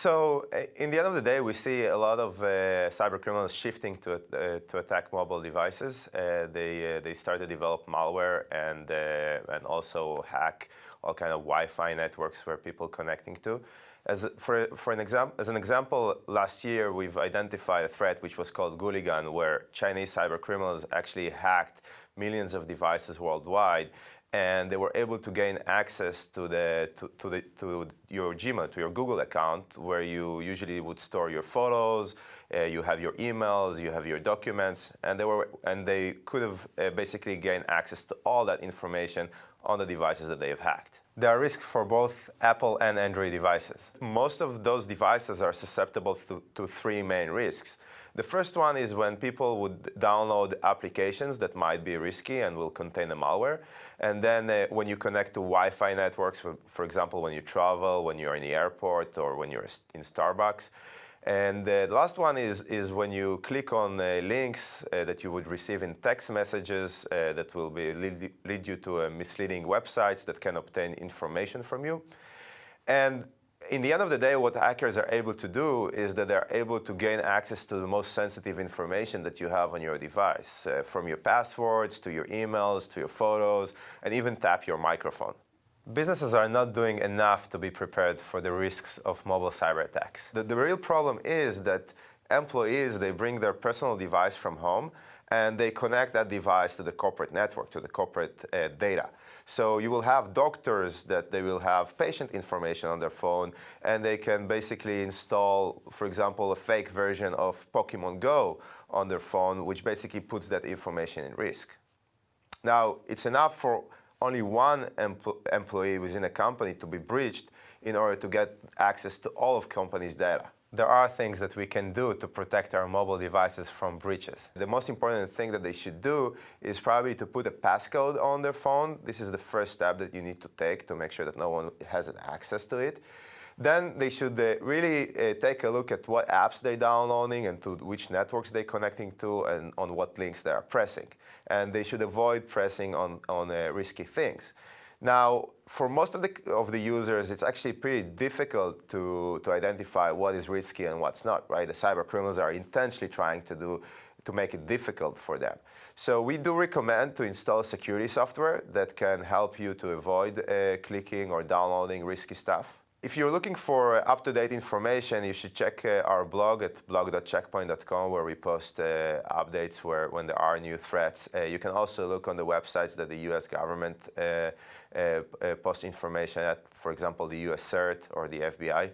So in the end of the day, we see a lot of cyber criminals shifting to attack mobile devices. They start to develop malware and also hack all kind of Wi-Fi networks where people connecting to. As an example, last year we've identified a threat which was called Gooligan, where Chinese cyber criminals actually hacked millions of devices worldwide, and they were able to gain access to your Gmail, to your Google account, where you usually would store your photos, you have your emails, you have your documents, and they could have basically gained access to all that information on the devices that they have hacked. There are risks for both Apple and Android devices. Most of those devices are susceptible to three main risks. The first one is when people would download applications that might be risky and will contain a malware. And then when you connect to Wi-Fi networks, for example, when you travel, when you're in the airport, or when you're in Starbucks. And the last one is when you click on links that you would receive in text messages that will lead you to misleading websites that can obtain information from you. And in the end of the day, what hackers are able to do is that they're able to gain access to the most sensitive information that you have on your device, from your passwords to your emails to your photos, and even tap your microphone. Businesses are not doing enough to be prepared for the risks of mobile cyber attacks. The real problem is that employees, they bring their personal device from home and they connect that device to the corporate network, to the corporate data. So you will have doctors that they will have patient information on their phone, and they can basically install, for example, a fake version of Pokemon Go on their phone, which basically puts that information in risk. Now, it's enough for only one employee within a company to be breached in order to get access to all of company's data. There are things that we can do to protect our mobile devices from breaches. The most important thing that they should do is probably to put a passcode on their phone. This is the first step that you need to take to make sure that no one has access to it. Then they should really take a look at what apps they're downloading and to which networks they're connecting to and on what links they are pressing. And they should avoid pressing on risky things. Now, for most of the users, it's actually pretty difficult to identify what is risky and what's not, right? The cyber criminals are intentionally trying to make it difficult for them. So we do recommend to install security software that can help you to avoid clicking or downloading risky stuff. If you're looking for up-to-date information, you should check our blog at blog.checkpoint.com, where we post updates when there are new threats. You can also look on the websites that the US government posts information at, for example, the US CERT or the FBI.